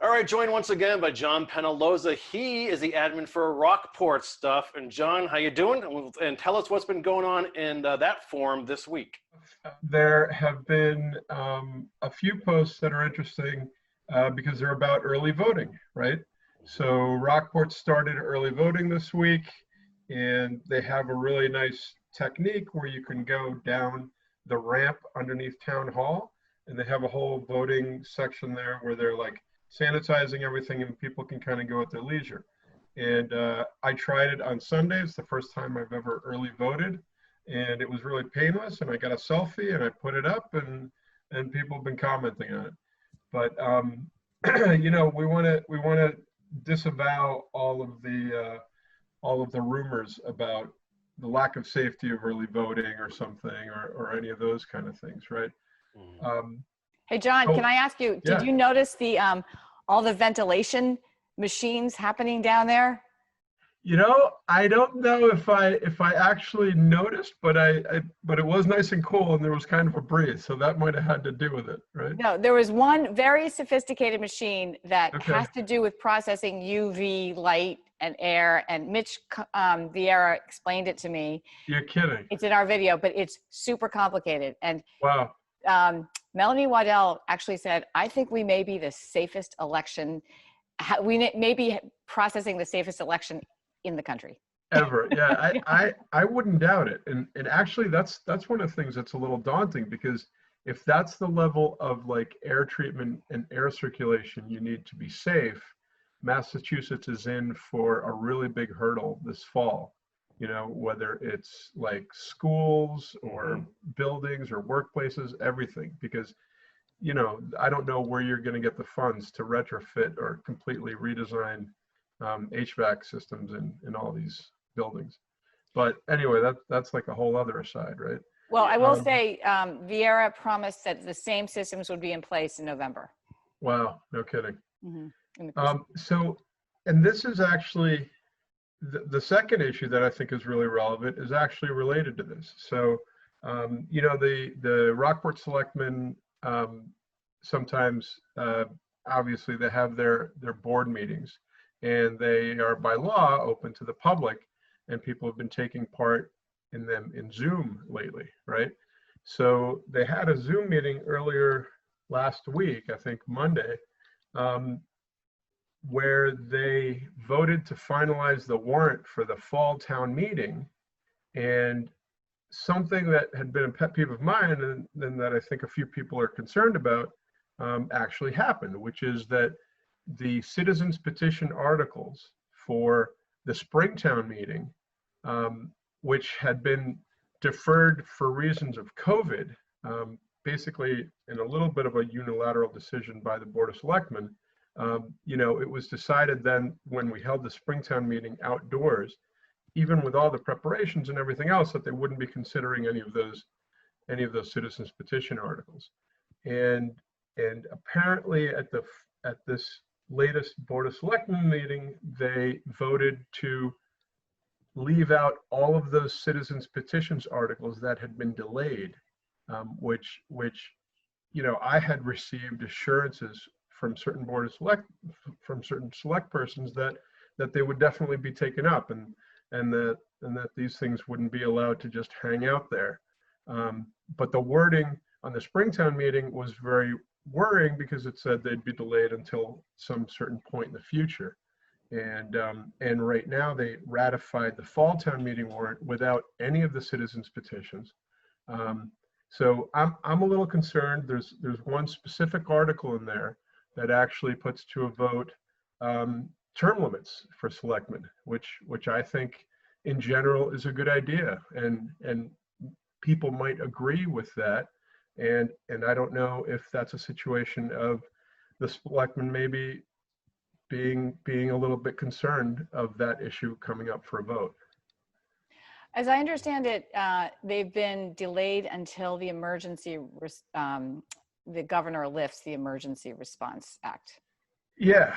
All right, joined once again by John Penaloza. He is the admin for Rockport Stuff. And John, how you doing? And tell us what's been going on in that forum this week. There have been a few posts that are interesting because they're about early voting, right? So Rockport started early voting this week, and they have a really nice technique where you can go down the ramp underneath Town Hall, and they have a whole voting section there where they're like sanitizing everything and people can kind of go at their leisure. And I tried it on Sunday. It's the first time I've ever early voted, and it was really painless, and I got a selfie and I put it up, and people have been commenting on it. But you know, we want to disavow all of the rumors about the lack of safety of early voting or something, or any of those kind of things, right? Hey, John, can I ask you, did you notice the all the ventilation machines happening down there? You know, I don't know if I actually noticed, but but it was nice and cool, and there was kind of a breeze, so that might have had to do with it, right? No, there was one very sophisticated machine that has to do with processing UV light and air, and Mitch Vieira explained it to me. You're kidding. It's in our video, but it's super complicated. And wow. Melanie Waddell actually said, I think we may be the safest election. We may be processing the safest election in the country. Ever. Yeah, I wouldn't doubt it. And actually that's one of the things that's a little daunting, because if that's the level of like air treatment and air circulation you need to be safe, Massachusetts is in for a really big hurdle this fall. You know, whether it's like schools or buildings or workplaces, everything, because, you know, I don't know where you're going to get the funds to retrofit or completely redesign HVAC systems in all these buildings. But anyway, that's like a whole other aside, right? Well, I will say Vieira promised that the same systems would be in place in November. Wow, no kidding. So, and this is actually, the second issue that I think is really relevant is actually related to this. So, you know, the Rockport selectmen, sometimes, obviously they have their board meetings, and they are by law open to the public, and people have been taking part in them in Zoom lately, right? So they had a Zoom meeting earlier last week, I think Monday, where they voted to finalize the warrant for the fall town meeting. And something that had been a pet peeve of mine, and that I think a few people are concerned about, actually happened, which is that the citizens petition articles for the Springtown meeting, which had been deferred for reasons of COVID, basically in a little bit of a unilateral decision by the Board of Selectmen. You know, it was decided then when we held the Springtown meeting outdoors, even with all the preparations and everything else, that they wouldn't be considering any of those citizens petition articles. And apparently at this latest Board of Selectmen meeting, they voted to leave out all of those citizens petitions articles that had been delayed, which you know, I had received assurances from certain certain select persons that they would definitely be taken up, and that these things wouldn't be allowed to just hang out there. But the wording on the Springtown meeting was very worrying, because it said they'd be delayed until some certain point in the future. And right now they ratified the fall town meeting warrant without any of the citizens petitions. So I'm a little concerned. There's one specific article in there that actually puts to a vote term limits for selectmen, which I think in general is a good idea, and people might agree with that. And I don't know if that's a situation of the selectmen maybe being a little bit concerned of that issue coming up for a vote. As I understand it, they've been delayed until the the governor lifts the Emergency Response Act. Yeah,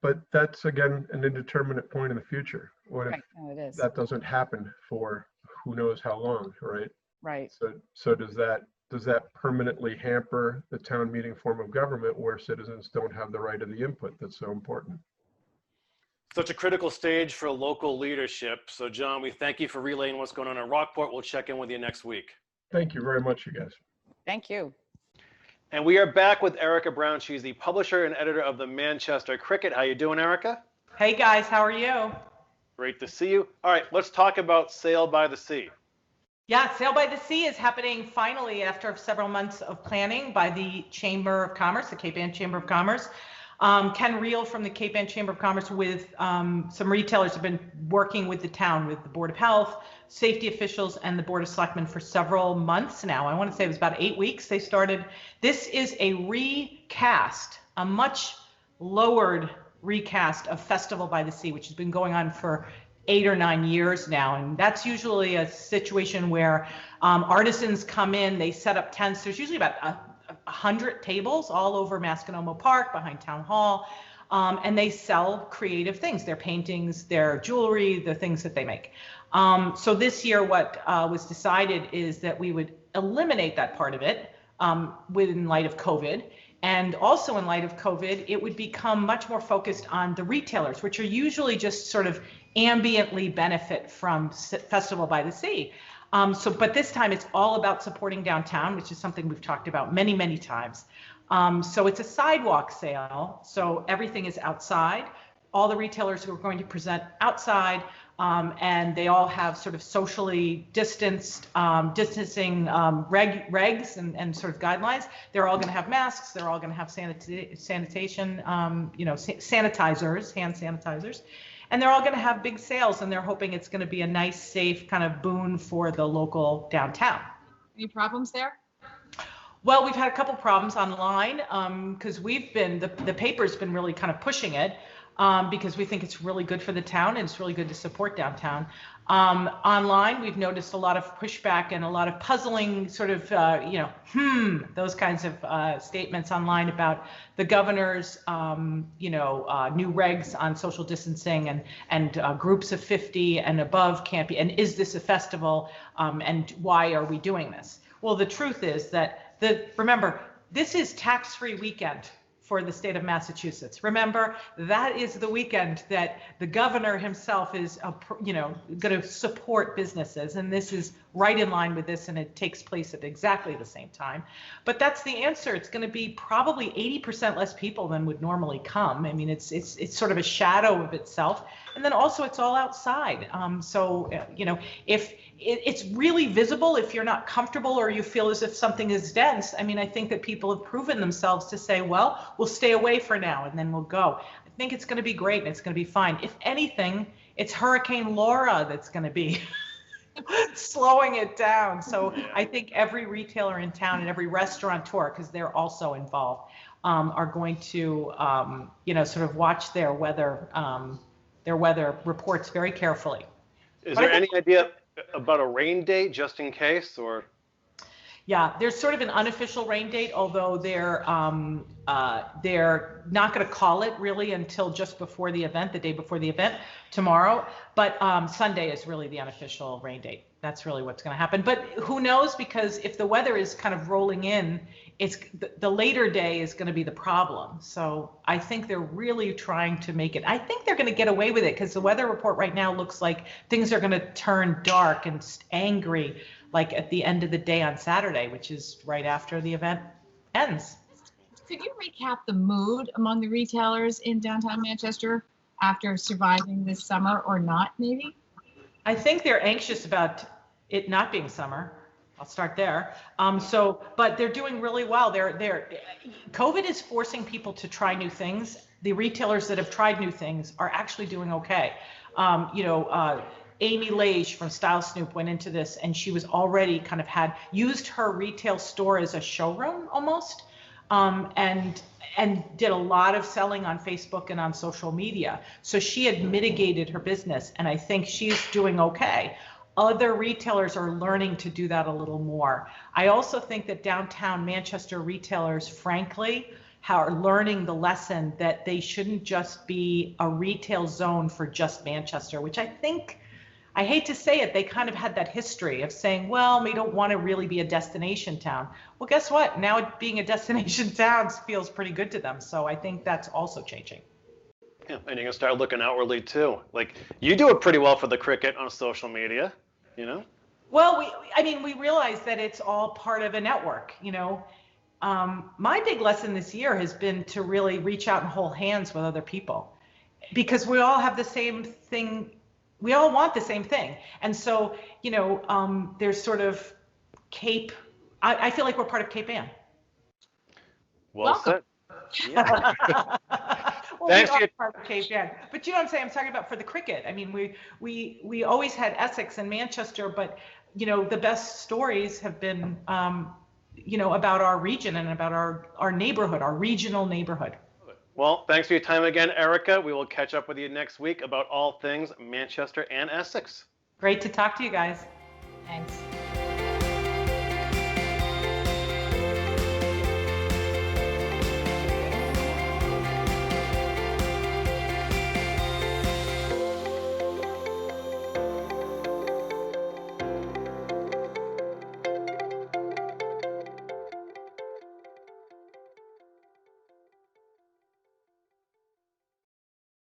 but that's again an indeterminate point in the future. What if that doesn't happen for who knows how long, right? Right. So does that does that permanently hamper the town meeting form of government where citizens don't have the right of the input that's so important? Such a critical stage for local leadership. So John, we thank you for relaying what's going on in Rockport. We'll check in with you next week. Thank you very much, you guys. Thank you. And we are back with Erika Brown. She's the publisher and editor of the Manchester Cricket. How you doing, Erika? Hey guys, how are you? Great to see you. All right, let's talk about Sail by the Sea. Yeah, Sail by the Sea is happening finally after several months of planning by the Chamber of Commerce, the Cape Ann Chamber of Commerce. Ken Reel from the Cape Ann Chamber of Commerce with some retailers have been working with the town, with the Board of Health, safety officials, and the Board of Selectmen for several months now. I want to say it was about 8 weeks they started. This is a recast, a much lowered recast of Festival by the Sea, which has been going on for 8 or 9 years now. And that's usually a situation where artisans come in, they set up tents. There's usually about 100 tables all over Masconomo Park behind Town Hall, and they sell creative things, their paintings, their jewelry, the things that they make. So this year what was decided is that we would eliminate that part of it in light of COVID. And also in light of COVID, it would become much more focused on the retailers, which are usually just sort of ambiently benefit from Festival by the Sea. But this time it's all about supporting downtown, which is something we've talked about many, many times. So it's a sidewalk sale. So everything is outside. All the retailers who are going to present outside, and they all have sort of socially distancing regs and sort of guidelines. They're all going to have masks. They're all going to have sanitation, sanitizers, hand sanitizers. And they're all going to have big sales, and they're hoping it's going to be a nice, safe kind of boon for the local downtown. Any problems there? Well, we've had a couple problems online because the paper's been really kind of pushing it because we think it's really good for the town and it's really good to support downtown. Online, we've noticed a lot of pushback and a lot of puzzling sort of, those kinds of statements online about the governor's, new regs on social distancing and groups of 50 and above can't be, and is this a festival, and why are we doing this? Well, the truth is that, remember, this is tax-free weekend for the state of Massachusetts. Remember, that is the weekend that the governor himself is, going to support businesses, and this is right in line with this, and it takes place at exactly the same time. But that's the answer. It's going to be probably 80% less people than would normally come. I mean, it's sort of a shadow of itself, and then also it's all outside. If it's really visible, if you're not comfortable or you feel as if something is dense, I mean, I think that people have proven themselves to say, well, we'll stay away for now and then we'll go. I think it's going to be great and it's going to be fine. If anything, it's Hurricane Laura that's going to be slowing it down. So I think every retailer in town and every restaurateur, because they're also involved, are going to, sort of watch their weather reports very carefully. Is there any idea about a rain date just in case, or? Yeah, there's sort of an unofficial rain date, although they're not going to call it really until just before the event, the day before the event, tomorrow. But Sunday is really the unofficial rain date. That's really what's going to happen. But who knows? Because if the weather is kind of rolling in, it's the later day is going to be the problem. So I think they're really trying to make it. I think they're going to get away with it because the weather report right now looks like things are going to turn dark and angry, like at the end of the day on Saturday, which is right after the event ends. Could you recap the mood among the retailers in downtown Manchester after surviving this summer or not, maybe? I think they're anxious about it not being summer. I'll start there. But they're doing really well. COVID is forcing people to try new things. The retailers that have tried new things are actually doing okay. Amy Lage from Style Snoop went into this, and she was already kind of used her retail store as a showroom almost, and did a lot of selling on Facebook and on social media. So she had mitigated her business, and I think she's doing okay. Other retailers are learning to do that a little more. I also think that downtown Manchester retailers, frankly, are learning the lesson that they shouldn't just be a retail zone for just Manchester, which I think I hate to say it, they kind of had that history of saying, well, we don't want to really be a destination town. Well, guess what? Now being a destination town feels pretty good to them. So I think that's also changing. Yeah, and you can start looking outwardly too. Like you do it pretty well for the cricket on social media, you know? Well, we realize that it's all part of a network, you know. My big lesson this year has been to really reach out and hold hands with other people, because we all have the same thing. We all want the same thing. And so, you know, there's sort of Cape, I feel like we're part of Cape Ann. Well Welcome. said. Yeah. Well, Thanks we for are part of Cape Ann. But you know what I'm saying? I'm talking about for the cricket. I mean, we always had Essex and Manchester, but, you know, the best stories have been, you know, about our region and about our neighborhood, our regional neighborhood. Well, thanks for your time again, Erika. We will catch up with you next week about all things Manchester and Essex. Great to talk to you guys. Thanks.